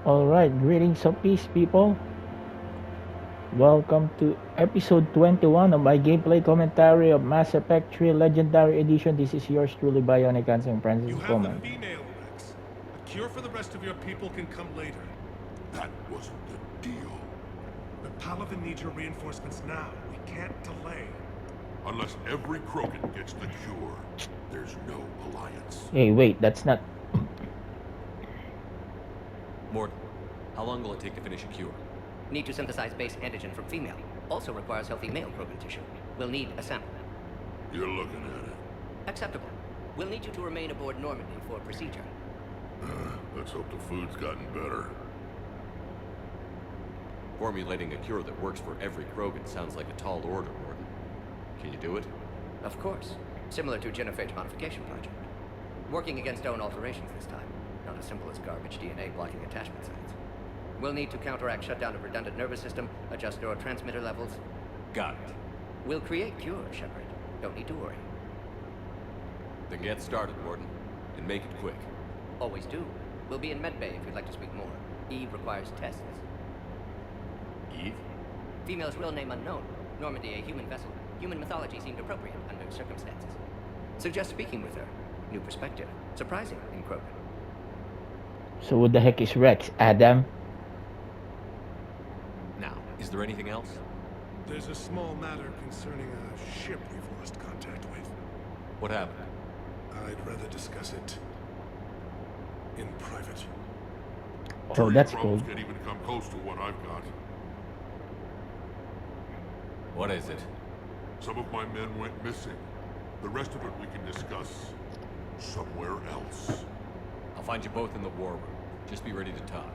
Alright, greetings of peace, people. Welcome to episode 21 of my gameplay commentary of Mass Effect 3 Legendary Edition. This is yours truly, Bionicanseng, Francis You have the Coleman. female, Rex. A cure for the rest of your people can come later. That wasn't the deal. The Paladin needs your reinforcements now. We can't delay. Unless every Krogan gets the cure, there's no alliance. Hey, wait, that's not... Mort, how long will it take to finish a cure? Need to synthesize base antigen from female. Also requires healthy male Krogan tissue. We'll need a sample. You're looking at it. Acceptable. We'll need you to remain aboard Normandy for procedure. Let's hope the food's gotten better. Formulating a cure that works for every Krogan sounds like a tall order, Morton. Can you do it? Of course. Similar to genophage modification project. Working against own alterations this time. Not as simple as garbage DNA blocking attachment sites. We'll need to counteract shutdown of redundant nervous system, adjust neurotransmitter levels. Got it. We'll create cure, Shepard. Don't need to worry. Then get started, Morton. And make it quick. Always do. We'll be in medbay if you'd like to speak more. Eve requires tests. Eve? Female's real name unknown. Normandy a human vessel. Human mythology seemed appropriate under circumstances. Suggest speaking with her. New perspective. Surprising in Krogan. So what the heck is Rex, Adam? Now, is there anything else? There's a small matter concerning a ship we've lost contact with. What happened? I'd rather discuss it in private. Oh, that's Your cool. problems can't even come close to what I've got. What is it? Some of my men went missing. The rest of it we can discuss somewhere else. I'll find you both in the war room. Just be ready to talk.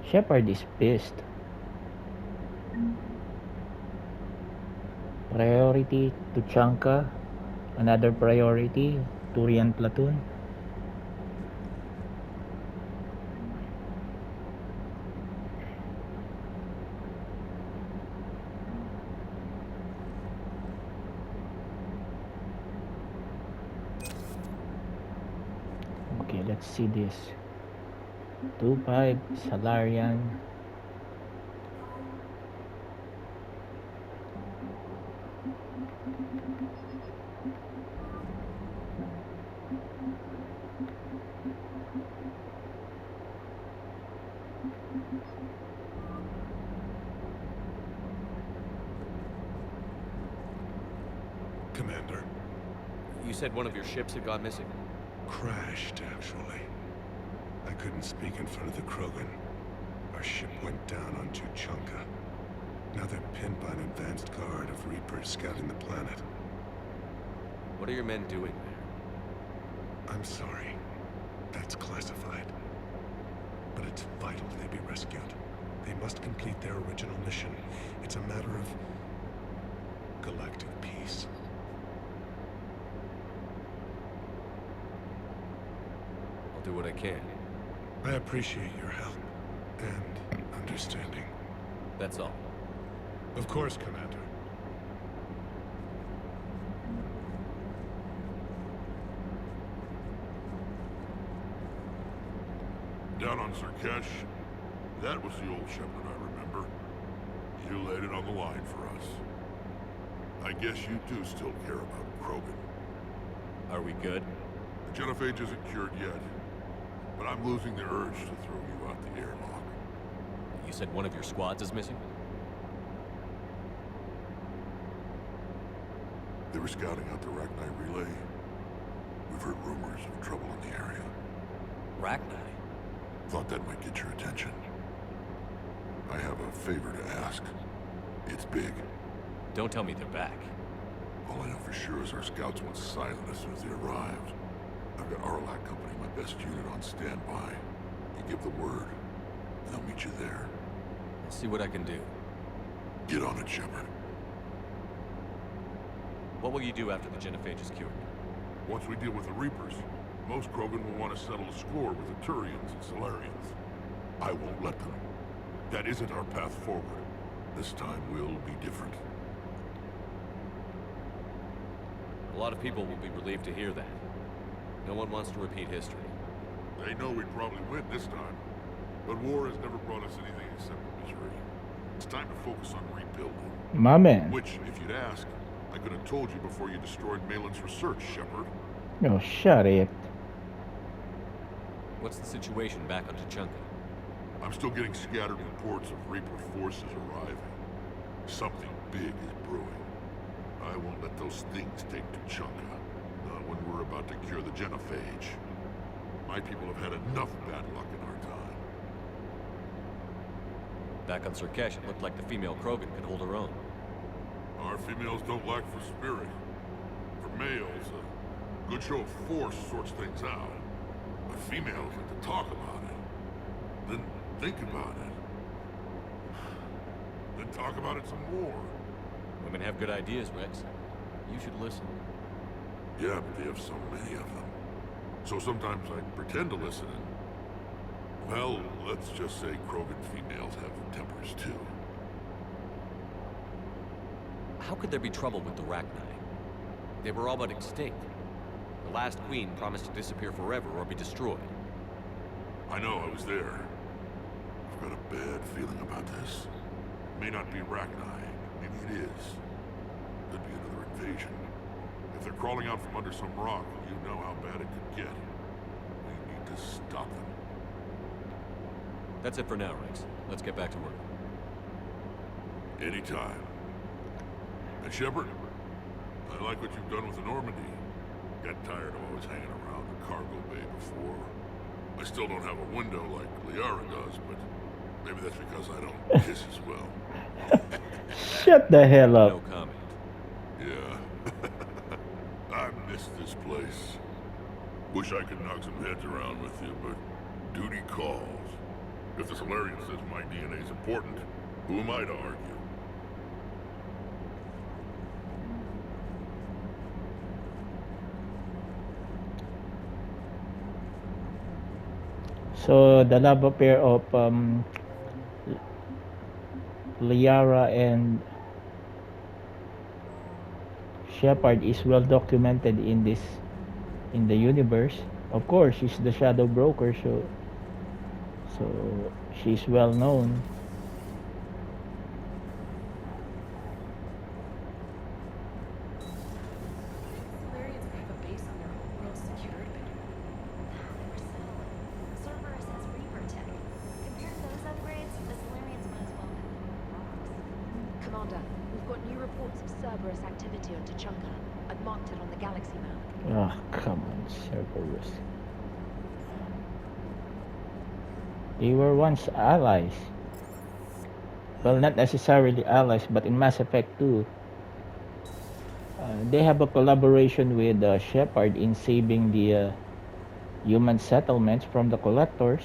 Shepard is pissed. Priority to Chanka. Another priority, Turian Platoon. Okay, let's see this. 2-5, Salarian. Commander. You said one of your ships had gone missing? Crashed, actually. I couldn't speak in front of the Krogan. Our ship went down on Tuchanka. Now they're pinned by an advanced guard of Reapers scouting the planet. What are your men doing there? I'm sorry. That's classified. But it's vital they be rescued. They must complete their original mission. It's a matter of galactic peace. I'll do what I can. I appreciate your help and understanding. That's all. Of course, Commander. Down on Zerkesh, that was the old Shepard I remember. You laid it on the line for us. I guess you do still care about Krogan. Are we good? The genophage isn't cured yet, but I'm losing the urge to throw you out the airlock. You said one of your squads is missing? They were scouting out the Rachni relay. We've heard rumors of trouble in the area. Rachni? Thought that might get your attention. I have a favor to ask. It's big. Don't tell me they're back. All I know for sure is our scouts went silent as soon as they arrived. I've got Arlac Company, my best unit, on standby. You give the word, and I'll meet you there. I'll see what I can do. Get on it, Shepard. What will you do after the genophage is cured? Once we deal with the Reapers, most Krogan will want to settle a score with the Turians and Solarians. I won't let them. That isn't our path forward. This time will be different. A lot of people will be relieved to hear that. No one wants to repeat history. They know we'd probably win this time. But war has never brought us anything except misery. It's time to focus on rebuilding. My man. Which, if you'd asked, I could have told you before you destroyed Malin's research, Shepard. Oh, shut it. What's the situation back on Tuchanka? I'm still getting scattered reports of Reaper forces arriving. Something big is brewing. I won't let those things take Tuchanka. Not when we're about to cure the genophage. My people have had enough bad luck in our time. Back on Surkesh, it looked like the female Krogan could hold her own. Our females don't lack for spirit. For males, a good show of force sorts things out. But females like to talk about it. Then think about it. Then talk about it some more. Women have good ideas, Rex. You should listen. Yeah, but they have so many of them. So sometimes I pretend to listen and... Well, let's just say Krogan females have tempers too. How could there be trouble with the Rachni? They were all but extinct. The last queen promised to disappear forever or be destroyed. I know, I was there. I've got a bad feeling about this. May not be Rachni. Maybe it is. Could be another invasion. If they're crawling out from under some rock, you know how bad it could get. We need to stop them. That's it for now, Rex. Let's get back to work. Anytime. And Shepard, I like what you've done with the Normandy. Got tired of always hanging around the cargo bay before. I still don't have a window like Liara does, but maybe that's because I don't kiss as well. Shut the hell up. No comment. Yeah. I miss this place. Wish I could knock some heads around with you, but duty calls. If the Solarian says my DNA is important, who am I to argue? So the love affair of Liara and Shepard is well documented in the universe. Of course, she's the shadow broker, so she's well known. Solarians may have a base on their own world secured, but They were settling. Cerberus has Reaper tech. Compared to those upgrades, the Solarians might as well have been rocks. Commander, we've got new reports of Cerberus activity on Tuchanka. I've marked it on the galaxy map. Oh, come on, Cerberus. They were once allies. Well, not necessarily allies, but in Mass Effect 2, they have a collaboration with Shepard in saving the human settlements from the Collectors.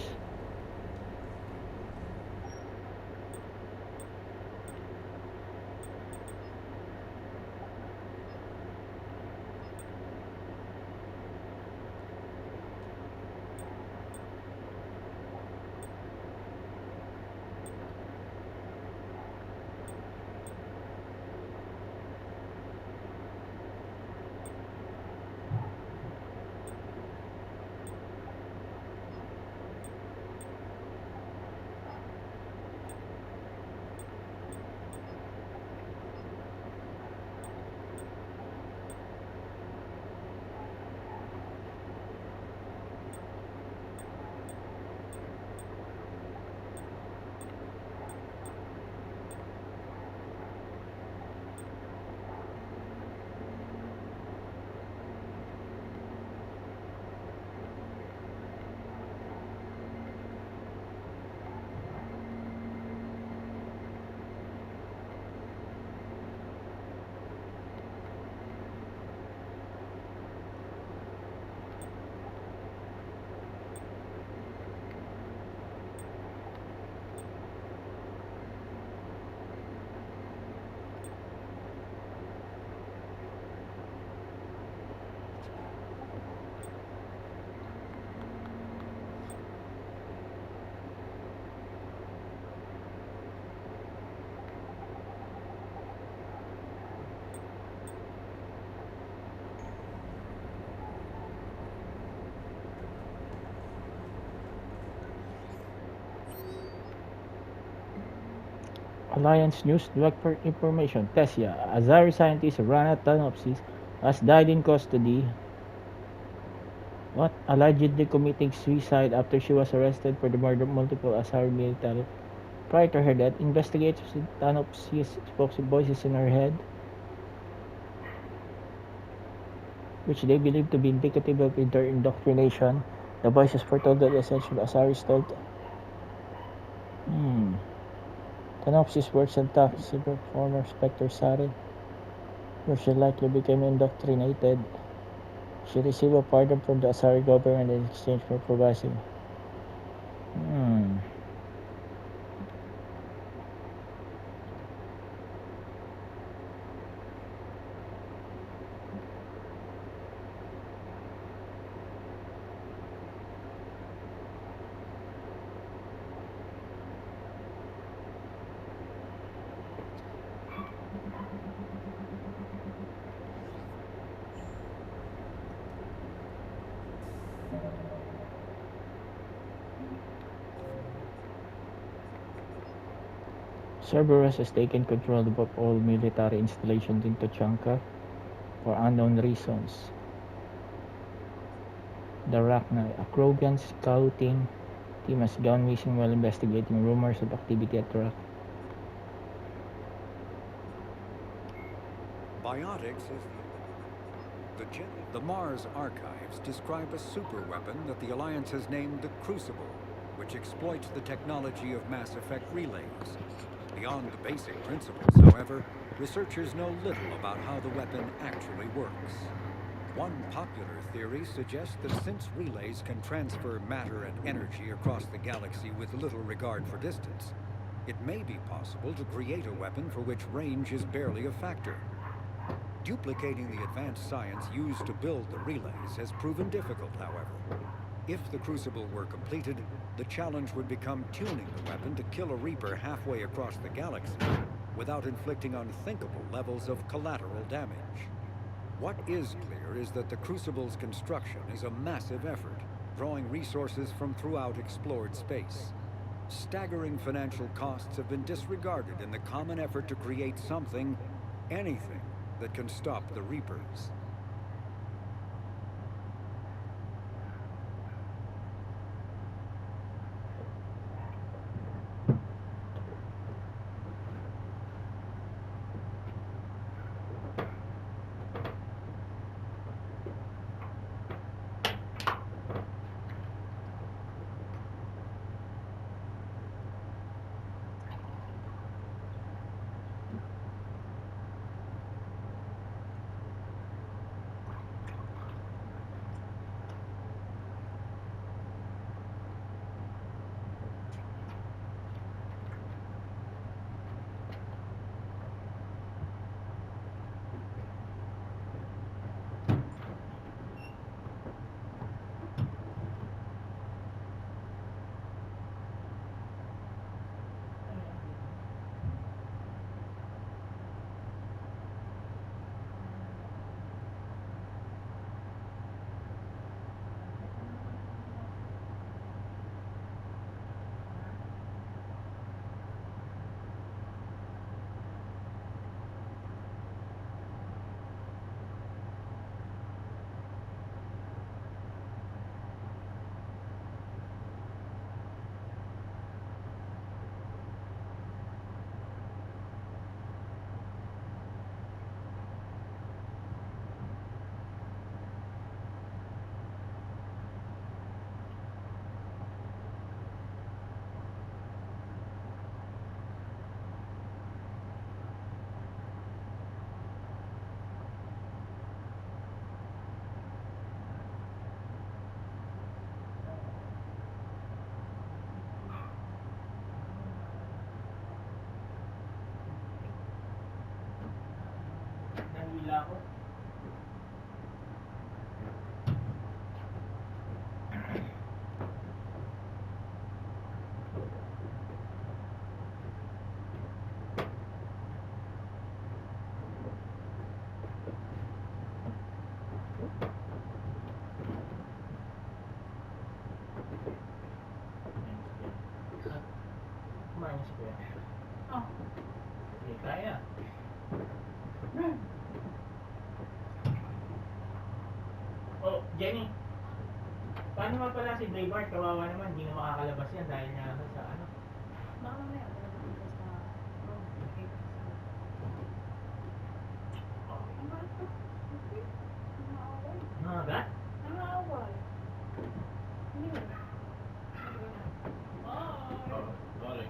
Alliance News Direct for information. Tessia, Azari scientist Rana Tanopsis, has died in custody. What? Allegedly committing suicide after she was arrested for the murder of multiple Azari military. Prior to her death, investigators said Tanopsis spoke to voices in her head, which they believe to be indicative of their indoctrination. The voices foretold that essential Azari stole. Tanopsis works on toxic former Spectre Saren, where she likely became indoctrinated. She received a pardon from the Azari government in exchange for providing. Cerberus has taken control of all military installations in Tuchanka for unknown reasons. The Rachni, a Krogan scouting team, has gone missing while investigating rumors of activity at Rachni. Biotics is the Mars archives describe a superweapon that the Alliance has named the Crucible, which exploits the technology of Mass Effect relays. Beyond the basic principles, however, researchers know little about how the weapon actually works. One popular theory suggests that since relays can transfer matter and energy across the galaxy with little regard for distance, it may be possible to create a weapon for which range is barely a factor. Duplicating the advanced science used to build the relays has proven difficult, however. If the Crucible were completed, the challenge would become tuning the weapon to kill a Reaper halfway across the galaxy without inflicting unthinkable levels of collateral damage. What is clear is that the Crucible's construction is a massive effort, drawing resources from throughout explored space. Staggering financial costs have been disregarded in the common effort to create something, anything, that can stop the Reapers. Minus ko yan. Jenny, paano nga pala si Braveheart? Kawawa naman, hindi na makakalabas yan dahil nga sa ano. Baka mamaya, wala na dito sa room. Okay. Mga gat? Ano awal? Hindi mo. Oh, sorry.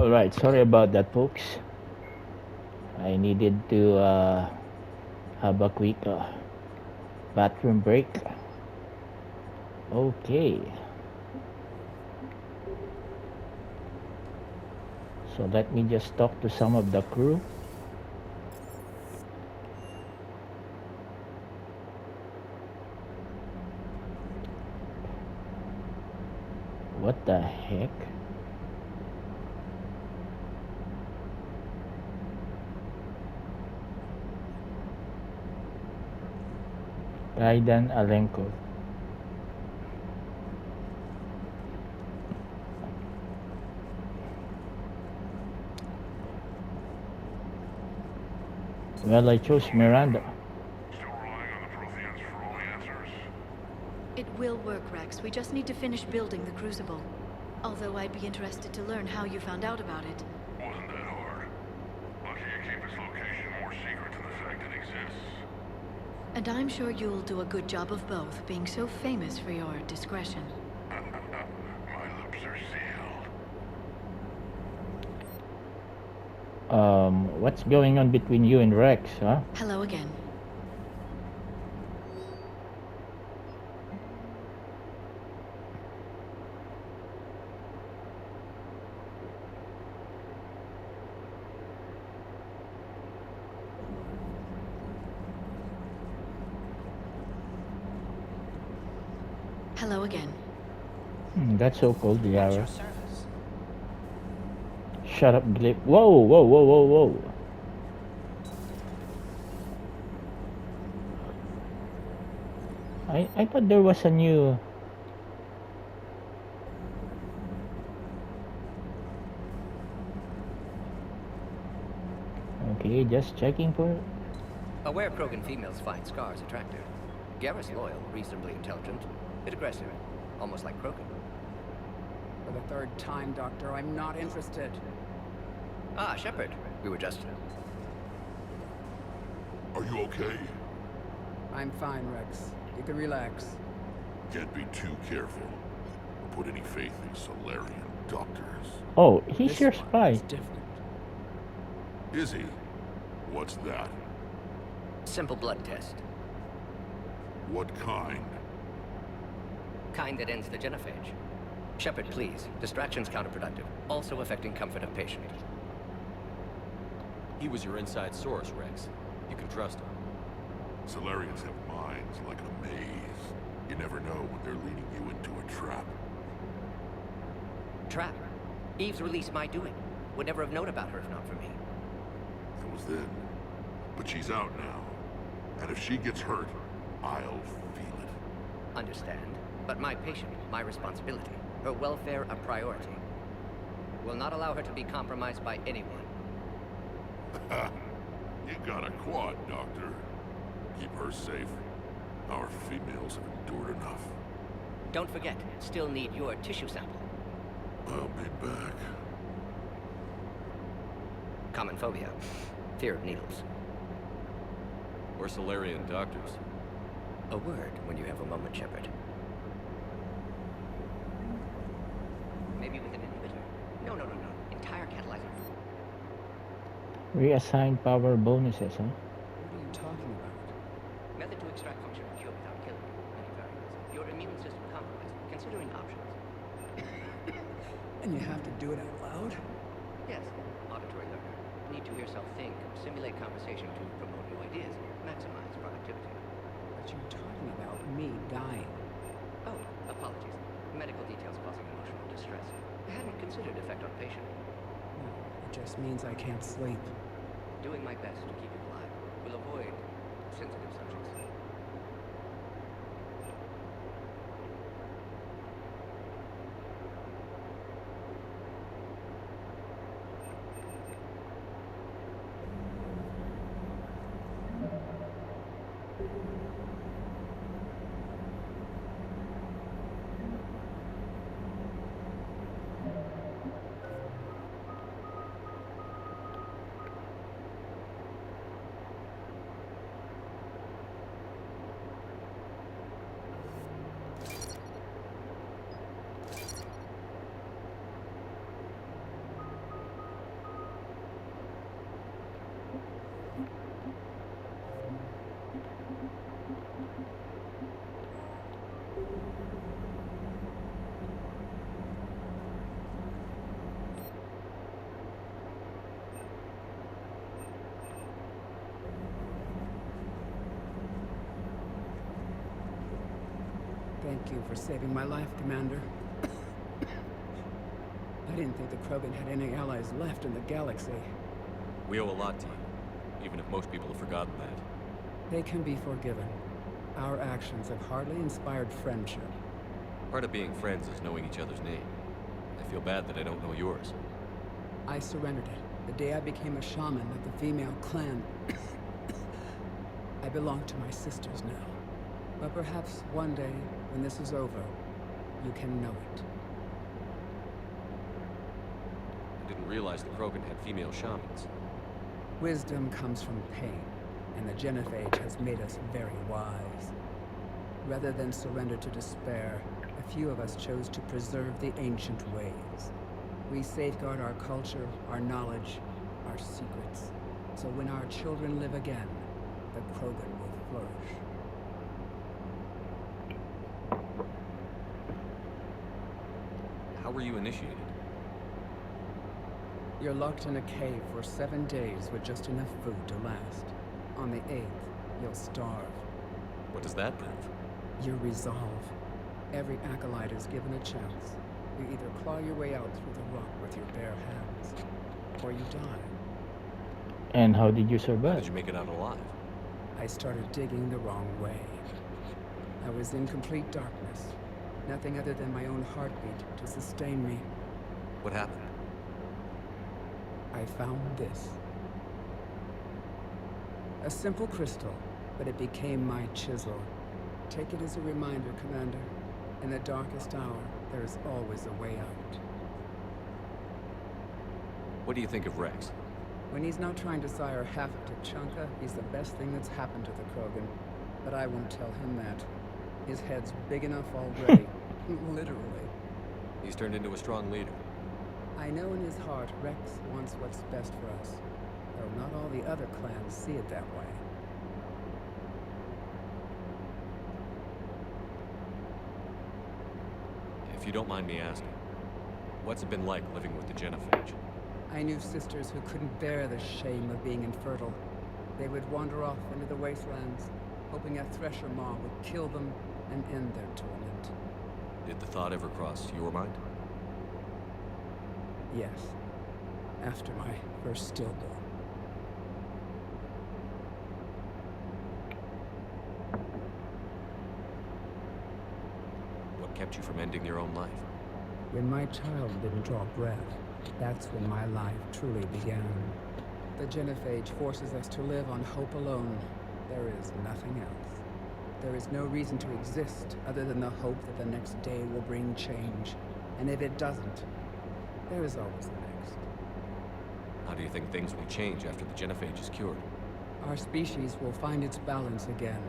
Alright, sorry about that, folks. I needed to have a quick bathroom break. Okay. So let me just talk to some of the crew. What the heck? Kaidan Alenko. Well, I chose Miranda. Still relying on the Protheans for all the answers? It will work, Rex. We just need to finish building the Crucible. Although I'd be interested to learn how you found out about it. Wasn't that hard. Lucky you keep its location more secret than the fact it exists. And I'm sure you'll do a good job of both, being so famous for your discretion. My lips are sealed. What's going on between you and Rex, huh? Hello again. Hello again. That's so cold, At Yara. your service. Shut up, Glip. Whoa, whoa, whoa, whoa, whoa. I thought there was a new... Okay, just checking for... Aware Krogan females find scars attractive. Garrus loyal, reasonably intelligent, bit aggressive, almost like Krogan. For the third time, Doctor, I'm not interested. Ah, Shepard. We were just... Are you okay? I'm fine, Rex. You can relax. Can't be too careful. Put any faith in Solarian doctors. Oh, he's This your one spy. is different. Is he? What's that? Simple blood test. What kind? Kind that ends the genophage. Shepard, please. Distraction's counterproductive. Also affecting comfort of patient. He was your inside source, Rex. You can trust him. Solarians have minds like a maze. You never know when they're leading you into a trap. Trap. Eve's release my doing. Would never have known about her if not for me. That was then. But she's out now. And if she gets hurt, I'll feel it. Understand. But my patient, my responsibility. Her welfare a priority. Will not allow her to be compromised by anyone. You got a quad, Doctor. Keep her safe. Our females have endured enough. Don't forget, still need your tissue sample. I'll be back. Common phobia. Fear of needles. Or Solarian doctors. A word when you have a moment, Shepard. Maybe with an inhibitor. No. Entire catalyzer. Reassign power bonuses, huh? What are you talking about? Method to extract functional cure without killing. Many variables. Your immune system compromised. Considering options. And you have to do it out loud? Yes. Auditory learner. Need to hear self think. Simulate conversation to promote new ideas. Maximize productivity. But you're talking about me dying. Oh, apologies. Medical details causing emotional distress. I hadn't considered effect on patient. No, it just means I can't sleep. Doing my best to keep you alive. Will avoid sensitive subjects. Thank you for saving my life, Commander. I didn't think the Krogan had any allies left in the galaxy. We owe a lot to you, even if most people have forgotten that. They can be forgiven. Our actions have hardly inspired friendship. Part of being friends is knowing each other's name. I feel bad that I don't know yours. I surrendered it the day I became a shaman of the female clan. I belong to my sisters now. But perhaps one day, when this is over, you can know it. I didn't realize the Krogan had female shamans. Wisdom comes from pain, and the genophage has made us very wise. Rather than surrender to despair, a few of us chose to preserve the ancient ways. We safeguard our culture, our knowledge, our secrets. So when our children live again, the Krogan will flourish. How were you initiated? You're locked in a cave for 7 days with just enough food to last. On the 8th, you'll starve. What does that prove? Your resolve. Every acolyte is given a chance. You either claw your way out through the rock with your bare hands, or you die. And how did you How survive? did you make it out alive? I started digging the wrong way. I was in complete darkness. Nothing other than my own heartbeat to sustain me. What happened? I found this. A simple crystal, but it became my chisel. Take it as a reminder, Commander. In the darkest hour, there is always a way out. What do you think of Rex? When he's not trying to sire half of Tuchanka, he's the best thing that's happened to the Krogan. But I won't tell him that. His head's big enough already. Literally. He's turned into a strong leader. I know in his heart Rex wants what's best for us. Though not all the other clans see it that way. If you don't mind me asking, what's it been like living with the Genophage? I knew sisters who couldn't bear the shame of being infertile. They would wander off into the wastelands, hoping a thresher maw would kill them and end their torment. Did the thought ever cross your mind? Yes. After my first stillborn. What kept you from ending your own life? When my child didn't draw breath, that's when my life truly began. The Genophage forces us to live on hope alone. There is nothing else. There is no reason to exist other than the hope that the next day will bring change. And if it doesn't, there is always the next. How do you think things will change after the Genophage is cured? Our species will find its balance again.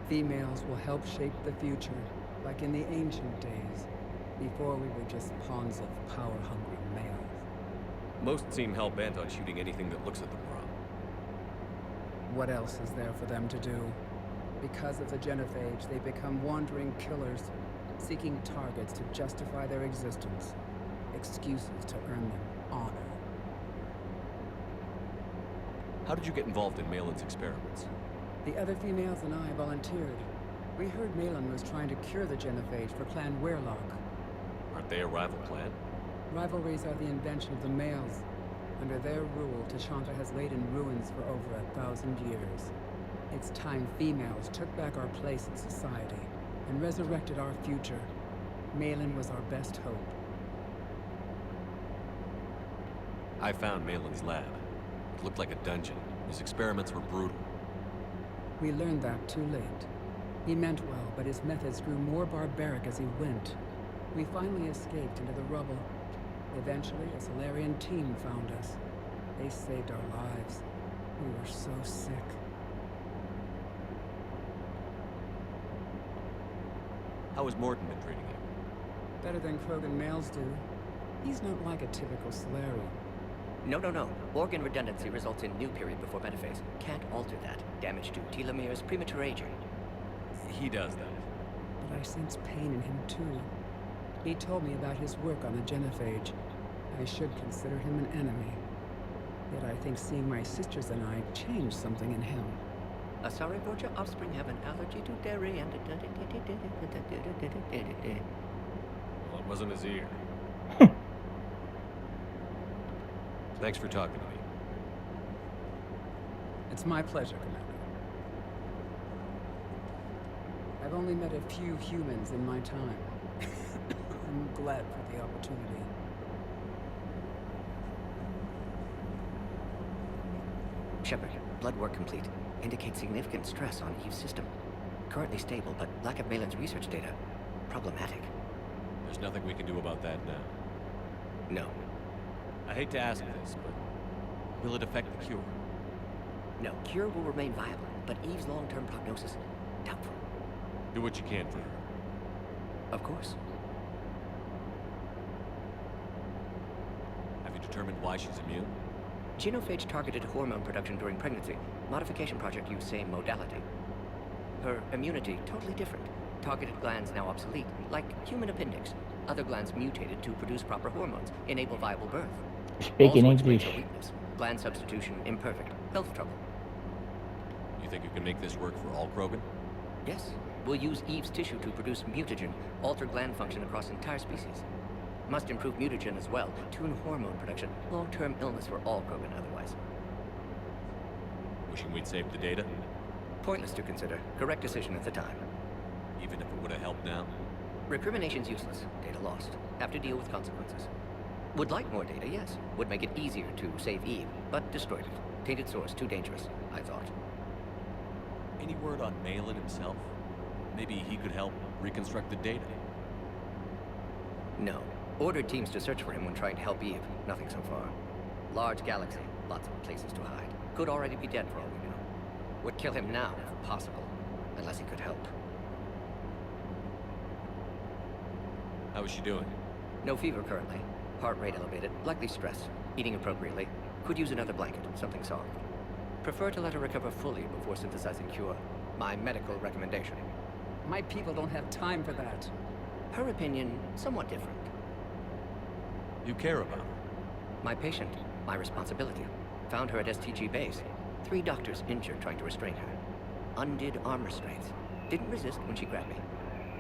Females will help shape the future, like in the ancient days, before we were just pawns of power-hungry males. Most seem hell-bent on shooting anything that looks at them wrong. What else is there for them to do? Because of the Genophage, they become wandering killers, seeking targets to justify their existence, excuses to earn them honor. How did you get involved in Malin's experiments? The other females and I volunteered. We heard Malin was trying to cure the Genophage for Clan Weirlock. Aren't they a rival clan? Rivalries are the invention of the males. Under their rule, Tuchanka has laid in ruins for over 1,000 years. It's time females took back our place in society and resurrected our future. Malin was our best hope. I found Malin's lab. It looked like a dungeon. His experiments were brutal. We learned that too late. He meant well, but his methods grew more barbaric as he went. We finally escaped into the rubble. Eventually, a Solarian team found us. They saved our lives. We were so sick. How has Morton been treating you? Better than Krogan males do. He's not like a typical Solarian. No. Organ redundancy results in new period before metaphase. Can't alter that. Damage to telomeres, premature aging. He does that. But I sense pain in him too. He told me about his work on the Genophage. I should consider him an enemy. Yet I think seeing my sisters and I changed something in him. Sorry, both your offspring have an allergy to dairy and... Well, it wasn't his ear. Thanks for talking to me. It's my pleasure, Commander. I've only met a few humans in my time. I'm glad for the opportunity. Shepard, blood work complete. Indicates significant stress on Eve's system. Currently stable, but lack of Malin's research data. Problematic. There's nothing we can do about that now. No. I hate to ask this, but will it affect the cure? No, cure will remain viable, but Eve's long-term prognosis, doubtful. Do what you can for her. Of course. Have you determined why she's immune? Genophage targeted hormone production during pregnancy. Modification project used same modality. Her immunity, totally different. Targeted glands now obsolete, like human appendix. Other glands mutated to produce proper hormones, enable viable birth. Speak in Also explains English. her weakness. Gland substitution imperfect. Health trouble. You think you can make this work for all Krogan? Yes. We'll use Eve's tissue to produce mutagen, alter gland function across entire species. Must improve mutagen as well, tune hormone production, long-term illness for all Krogan otherwise. Wishing we'd saved the data? Pointless to consider. Correct decision at the time. Even if it would have helped now? Recrimination's useless. Data lost. Have to deal with consequences. Would like more data, yes. Would make it easier to save Eve, but destroyed it. Tainted source, too dangerous, I thought. Any word on Malin himself? Maybe he could help reconstruct the data. No. Ordered teams to search for him when trying to help Eve. Nothing so far. Large galaxy. Lots of places to hide. Could already be dead for all we know. Would kill him now, if possible. Unless he could help. How is she doing? No fever currently. Heart rate elevated. Likely stress. Eating appropriately. Could use another blanket. Something soft. Prefer to let her recover fully before synthesizing cure. My medical recommendation. My people don't have time for that. Her opinion, somewhat different. You care about her? My patient. My responsibility. Found her at STG base. 3 doctors injured trying to restrain her. Undid arm restraints. Didn't resist when she grabbed me.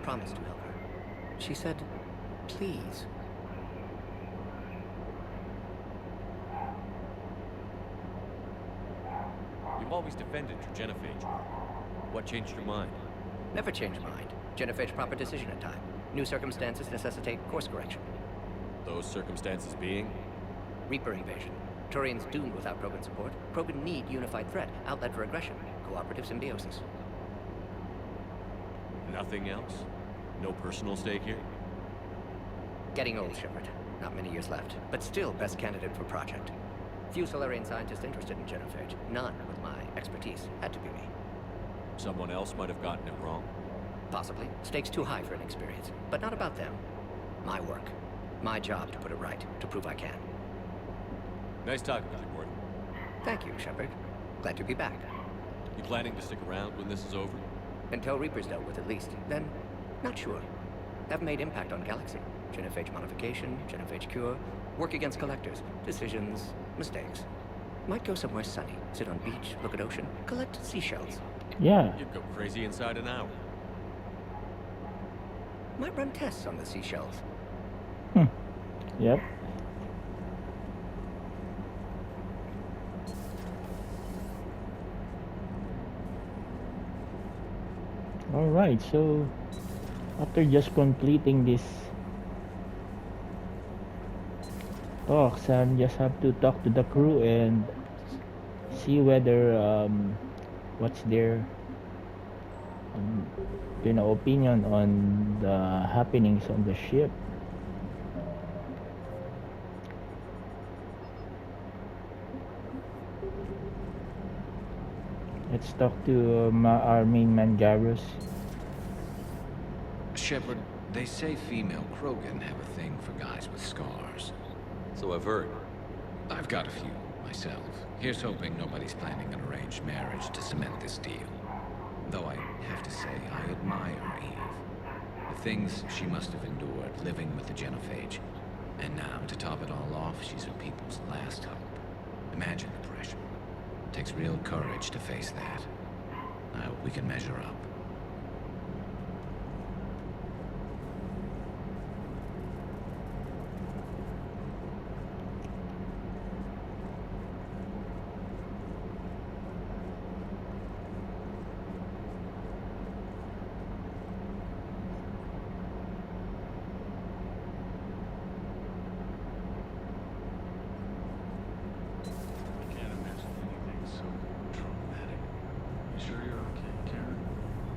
Promised to help her. She said, please. You've always defended your genophage work. What changed your mind? Never change mind. Genophage proper decision in time. New circumstances necessitate course correction. Those circumstances being? Reaper invasion. Turians doomed without Krogan support. Krogan need unified threat, outlet for aggression, cooperative symbiosis. Nothing else? No personal stake here? Getting old, Shepard. Not many years left, but still best candidate for project. Few Solarian scientists interested in genophage. None with my expertise. Had to be me. Someone else might have gotten it wrong. Possibly. Stakes too high for inexperience. But not about them. My work. My job to put it right, to prove I can. Nice talking with you, Gordon. Thank you, Shepard. Glad to be back. You planning to stick around when this is over? Until Reaper's dealt with at least. Then, not sure. Have made impact on Galaxy. Genophage modification, genophage cure, work against collectors, decisions, mistakes. Might go somewhere sunny, sit on beach, look at ocean, collect seashells. Yeah. You'd go crazy inside an hour. Might run tests on the seashells. Yep. Alright, so after just completing this talks, I just have to talk to the crew and see whether what's their opinion on the happenings on the ship. Let's talk to our main man, Garrus. Shepard, they say female Krogan have a thing for guys with scars. So I've heard. I've got a few, myself. Here's hoping nobody's planning an arranged marriage to cement this deal. Though I have to say, I admire Eve. The things she must have endured living with the genophage. And now, to top it all off, she's her people's last hope. Imagine the pressure. Takes real courage to face that. I hope we can measure up.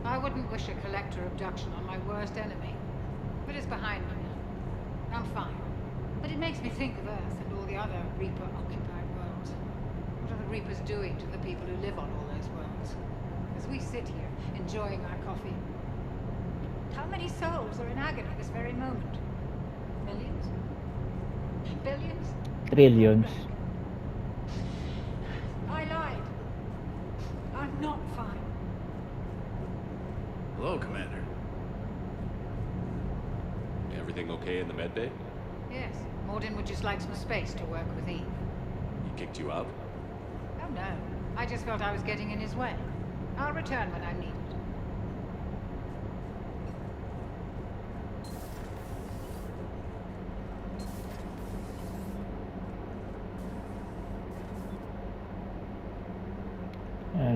I wouldn't wish a collector abduction on my worst enemy. But it's behind me now. I'm fine. But it makes me think of Earth and all the other Reaper-occupied worlds. What are the Reapers doing to the people who live on all those worlds? As we sit here, enjoying our coffee. How many souls are in agony this very moment? Millions? Billions? Trillions. I lied. I'm not fine. Hello, Commander. Everything okay in the med bay? Yes, Mordin would just like some space to work with Eve. He kicked you out? Oh no, I just felt I was getting in his way. I'll return when I'm needed.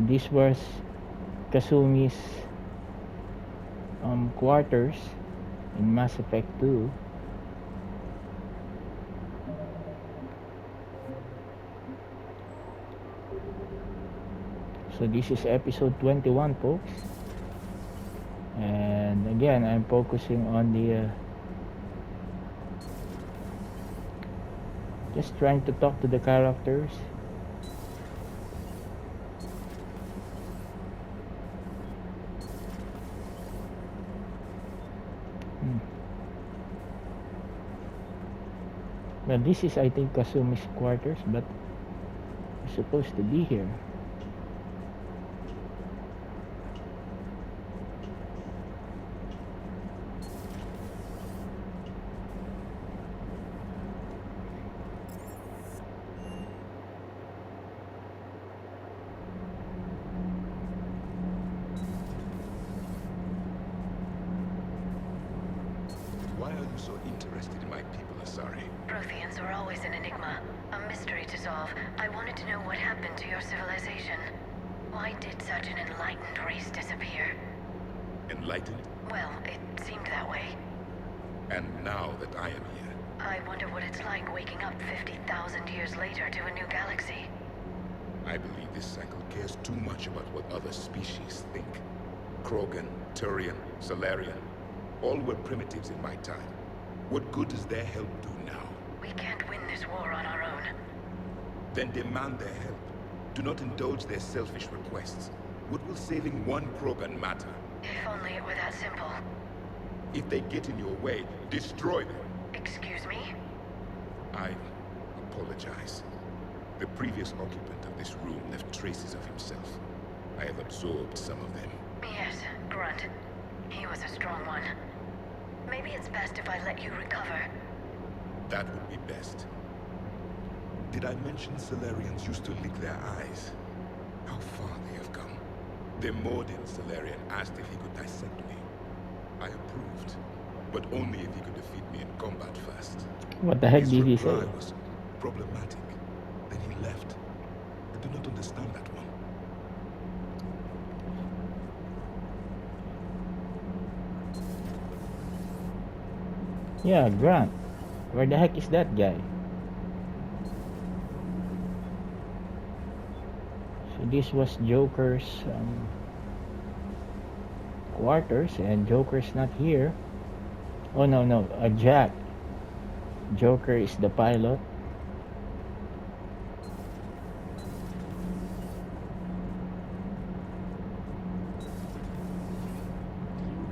This was Kasumi's quarters in Mass Effect 2. So this is episode 21, folks, and again I'm focusing on the just trying to talk to the characters. Well, this is, I think, Kasumi's quarters, but it's supposed to be here. Why are you so interested in my people, Asari? Protheans were always an enigma, a mystery to solve. I wanted to know what happened to your civilization. Why did such an enlightened race disappear? Enlightened? Well, it seemed that way. And now that I am here, I wonder what it's like waking up 50,000 years later to a new galaxy. I believe this cycle cares too much about what other species think. Krogan, Turian, Solarian, all were primitives in my time. What good does their help do now? We can't win this war on our own. Then demand their help. Do not indulge their selfish requests. What will saving one Krogan matter? If only it were that simple. If they get in your way, destroy them. Excuse me? I apologize. The previous occupant of this room left traces of himself. I have absorbed some of them. Yes, Grunt. He was a strong one. Maybe it's best if I let you recover. That would be best. Did I mention Solarians used to lick their eyes? How far they have come. The Mordin Solarian asked if he could dissect me. I approved, but only if he could defeat me in combat first. What the heck His did he reply say? was problematic. Then he left. I do not understand that one. Yeah, Grant. Where the heck is that guy? So this was Joker's quarters, and Joker's not here. Oh no, Jack. Joker is the pilot.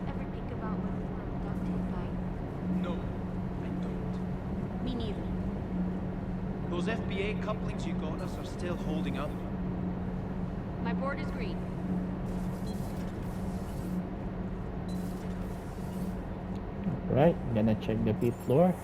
Ever think about when we were abducted by... No, I don't. Me neither. Those FBA couplings you got us are still holding up. My board is green. Right, gonna check the fifth floor.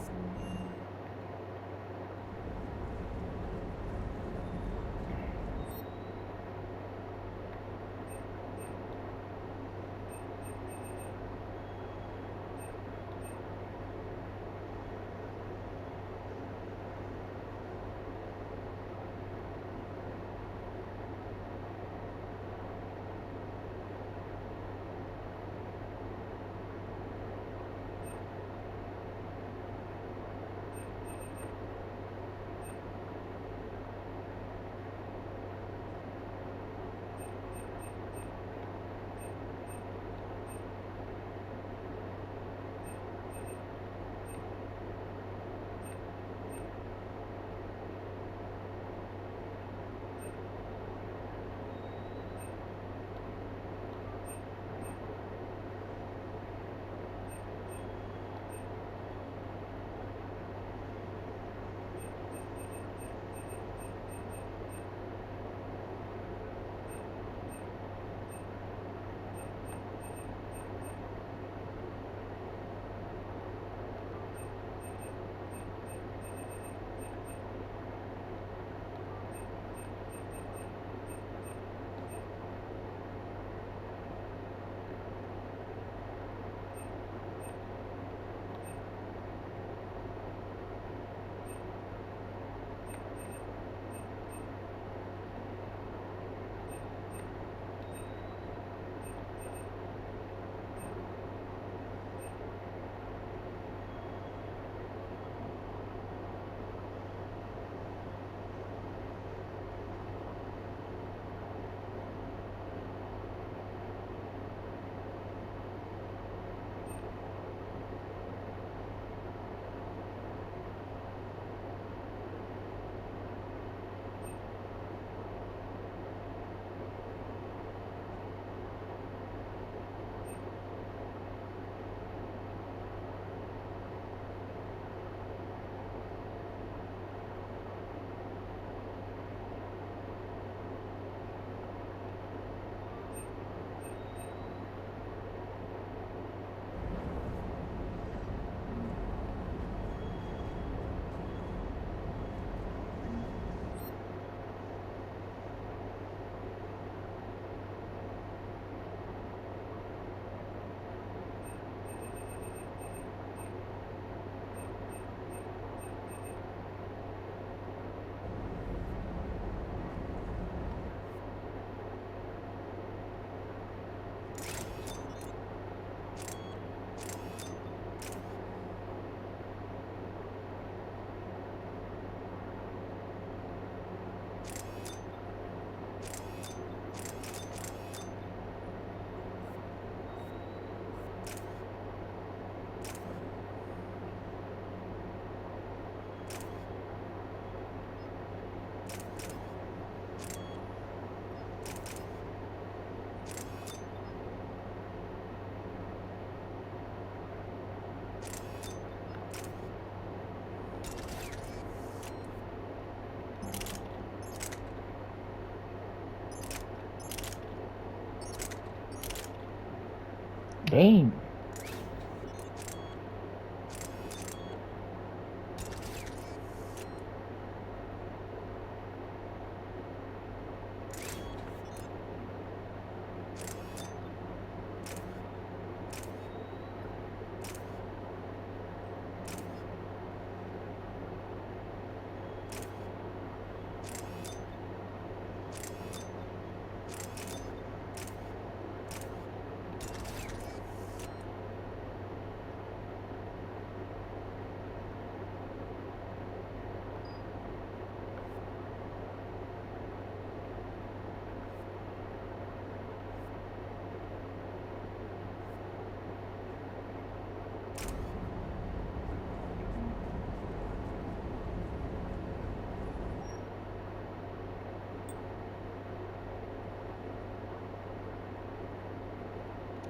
Shame.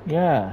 Yeah.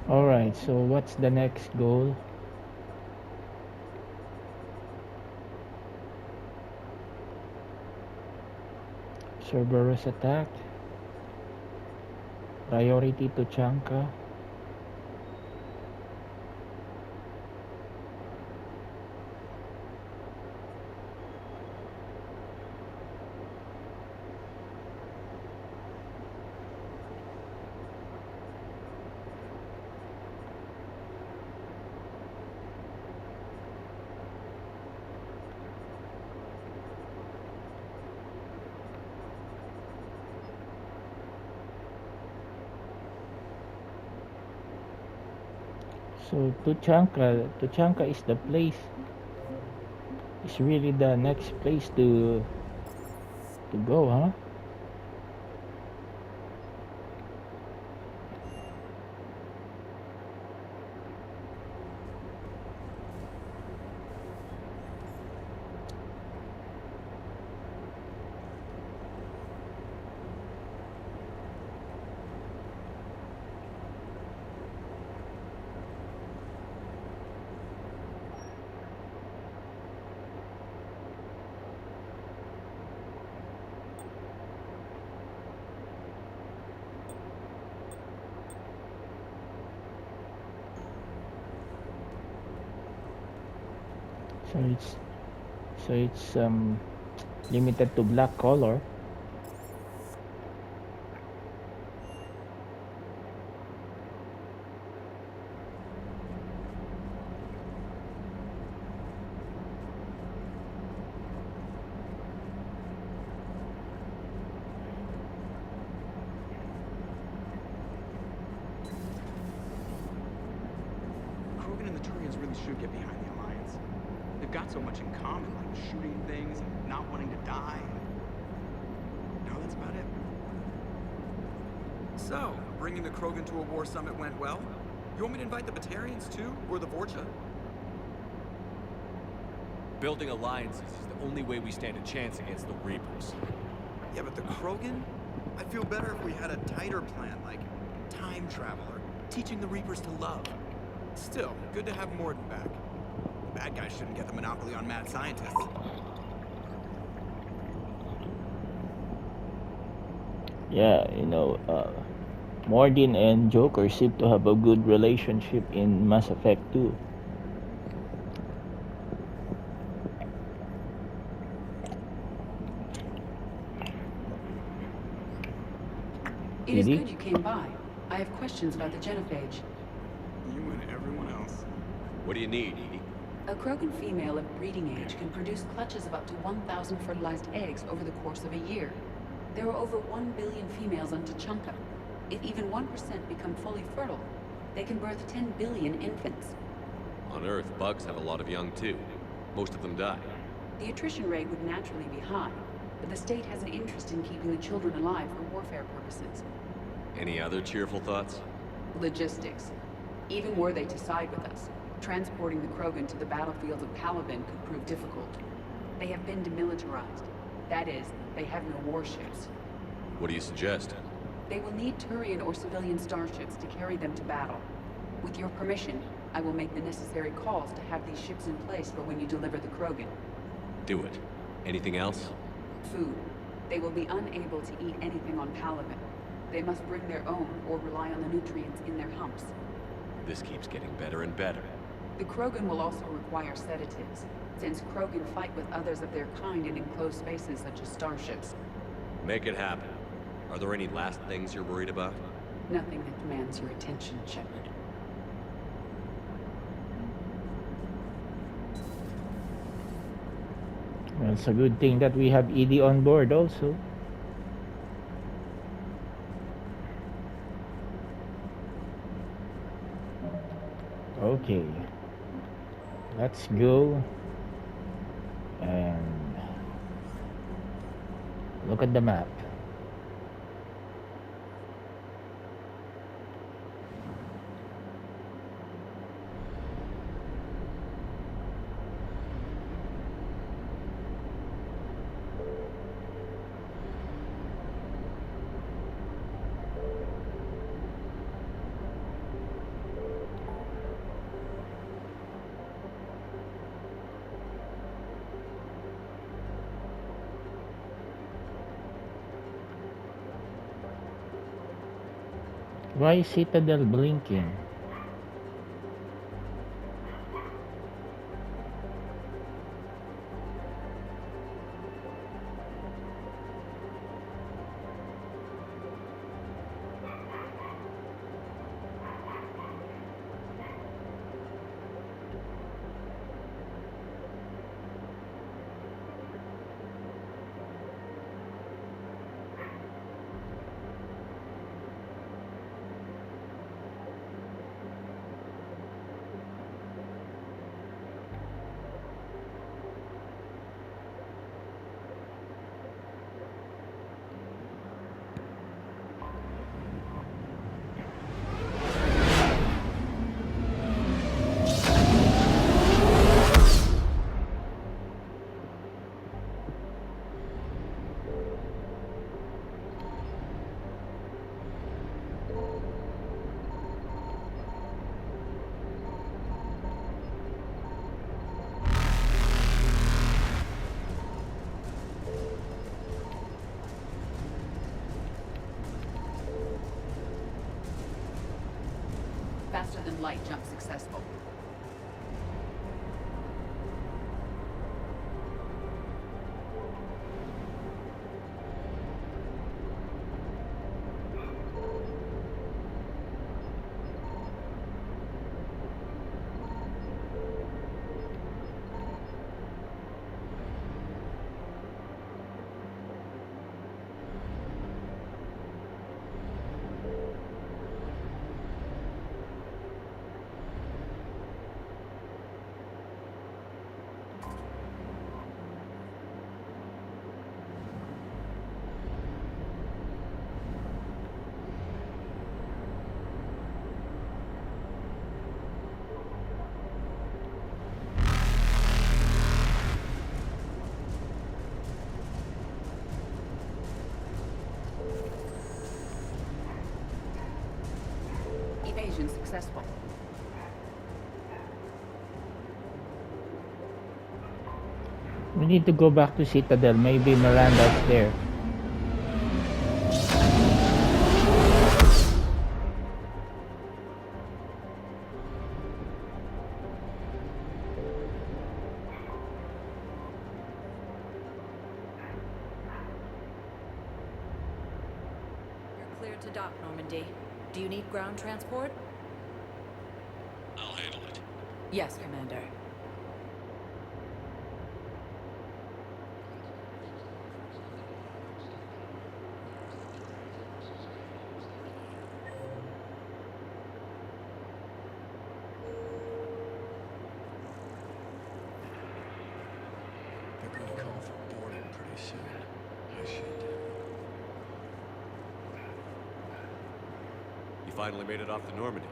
Alright, so what's the next goal? Cerberus attack. Priority to Chanka. So Tuchanka is the place. It's really the next place to go, huh? So it's limited to black color. Krogan and the Turians really should get behind the Alliance. They've got so much in common, like shooting things and not wanting to die. No, that's about it. So, bringing the Krogan to a war summit went well? You want me to invite the Batarians too, or the Vorcha? Building alliances is the only way we stand a chance against the Reapers. Yeah, but the Krogan? I'd feel better if we had a tighter plan, like time travel or teaching the Reapers to love. Still, good to have Morden back. The bad guys shouldn't get the monopoly on mad scientists. Yeah, Morden and Joker seem to have a good relationship in Mass Effect 2. It is good you came by. I have questions about the genophage. You and everyone else. What do you need, Edie? A Krogan female of breeding age can produce clutches of up to 1,000 fertilized eggs over the course of a year. There are over 1 billion females on Tuchanka. If even 1% become fully fertile, they can birth 10 billion infants. On Earth, bugs have a lot of young too. Most of them die. The attrition rate would naturally be high, but the state has an interest in keeping the children alive for warfare purposes. Any other cheerful thoughts? Logistics. Even were they to side with us, transporting the Krogan to the battlefields of Palaven could prove difficult. They have been demilitarized. That is, they have no warships. What do you suggest? They will need Turian or civilian starships to carry them to battle. With your permission, I will make the necessary calls to have these ships in place for when you deliver the Krogan. Do it. Anything else? Food. They will be unable to eat anything on Palaven. They must bring their own or rely on the nutrients in their humps. This keeps getting better and better. The Krogan will also require sedatives, since Krogan fight with others of their kind in enclosed spaces such as starships. Make it happen. Are there any last things you're worried about? Nothing that demands your attention, Shepard. Well, it's a good thing that we have ED on board also. Okay, let's go and look at the map. Why is Citadel blinking? Faster than light jump successful. Evasion successful. We need to go back to Citadel. Maybe Miranda's there. You're cleared to dock, Normandy. Do you need ground transport? I'll handle it. Yes, Commander. They're going to call for boarding pretty soon. I should... finally made it off the Normandy.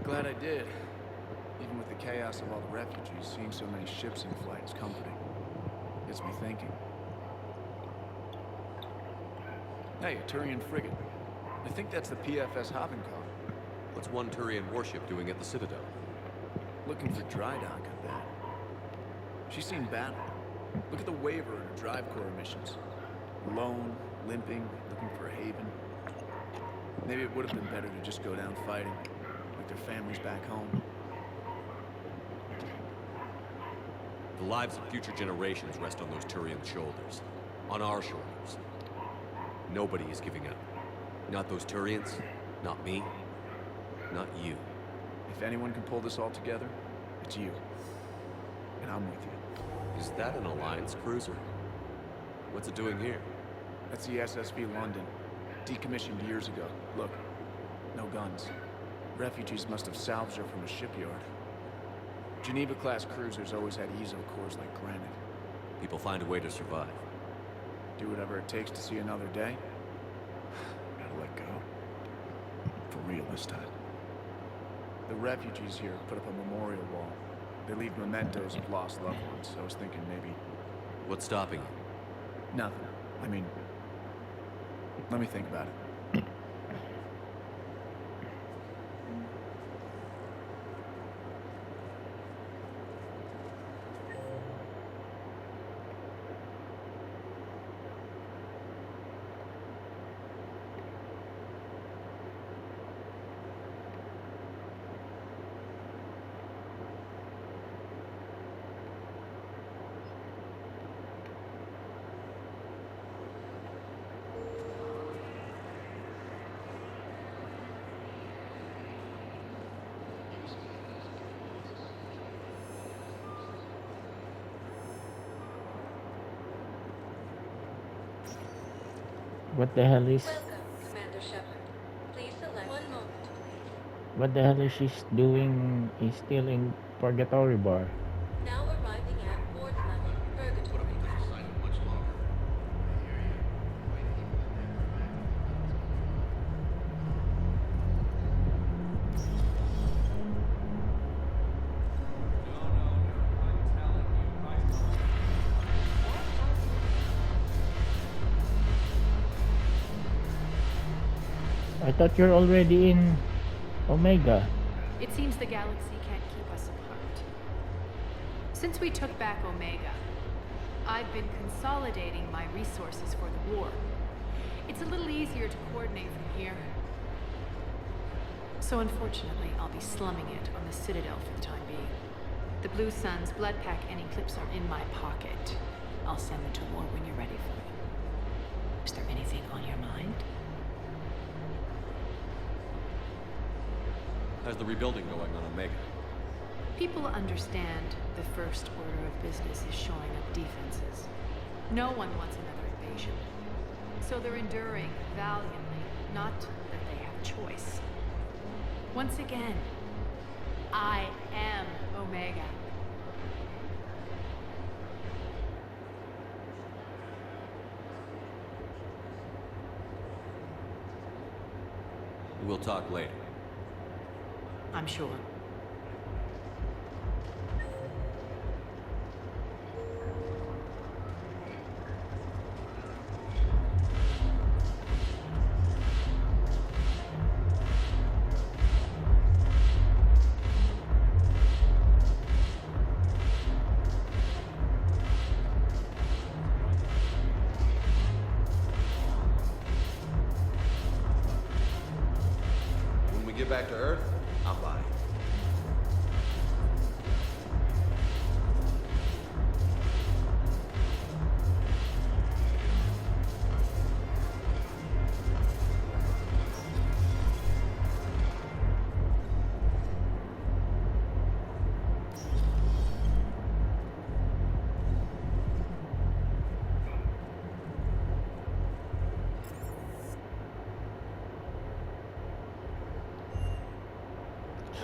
Glad I did. Even with the chaos of all the refugees, seeing so many ships in flight is comforting. Gets me thinking. Hey, a Turian frigate. I think that's the PFS Havenkar. What's one Turian warship doing at the Citadel? Looking for dry dock, I bet. She's seen battle. Look at the waiver in her drive core emissions. Alone, limping, looking for a haven. Maybe it would have been better to just go down fighting, like their families back home. The lives of future generations rest on those Turian shoulders. On our shoulders. Nobody is giving up. Not those Turians, not me, not you. If anyone can pull this all together, it's you. And I'm with you. Is that an Alliance cruiser? What's it doing here? That's the SSV London. Decommissioned years ago. Look, no guns. Refugees must have salvaged her from a shipyard. Geneva-class cruisers always had ezo cores like granite. People find a way to survive. Do whatever it takes to see another day. Gotta let go. For real this time. The refugees here put up a memorial wall. They leave mementos of lost loved ones, so I was thinking maybe... What's stopping you? Nothing. I mean... Let me think about it. What the hell is... Welcome, Commander Shepard. Please select one moment. What the hell is she doing is still in Purgatory Bar? Now arriving at board level, Purgatory. I thought you're already in Omega. It seems the galaxy can't keep us apart. Since we took back Omega, I've been consolidating my resources for the war. It's a little easier to coordinate from here. So unfortunately, I'll be slumming it on the Citadel for the time being. The Blue Sun's blood pack and Eclipse are in my pocket. I'll send them to war when you're ready for them. Is there anything on your mind? How's the rebuilding going on Omega? People understand the first order of business is shoring up defenses. No one wants another invasion. So they're enduring valiantly, not that they have a choice. Once again, I am Omega. We'll talk later. I'm sure. When we get back to Earth, I'll buy it.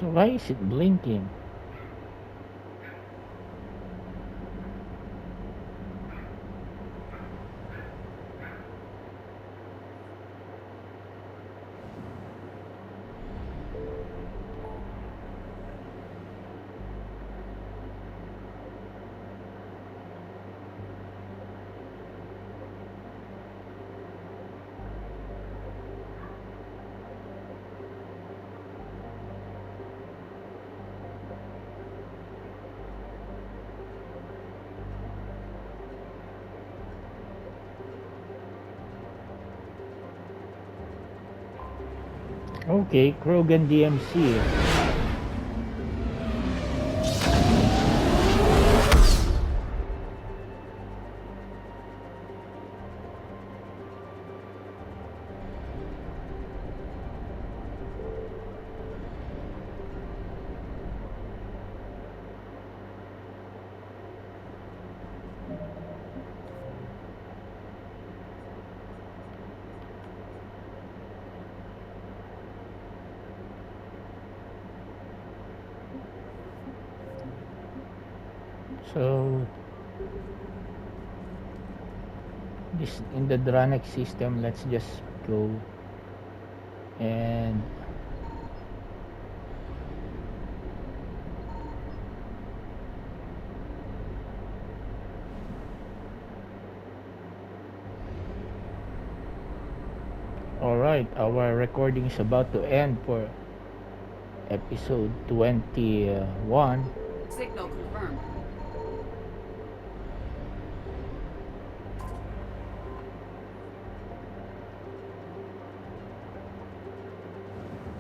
So why is it blinking? Okay, Krogan DMC. So this in the Bionic system, let's just go and alright, our recording is about to end for episode 21. Signal confirmed.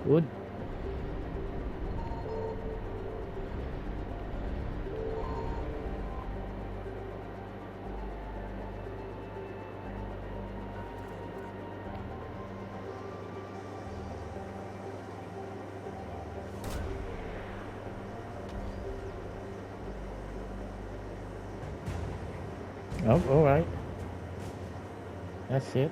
Good. Oh, alright. That's it.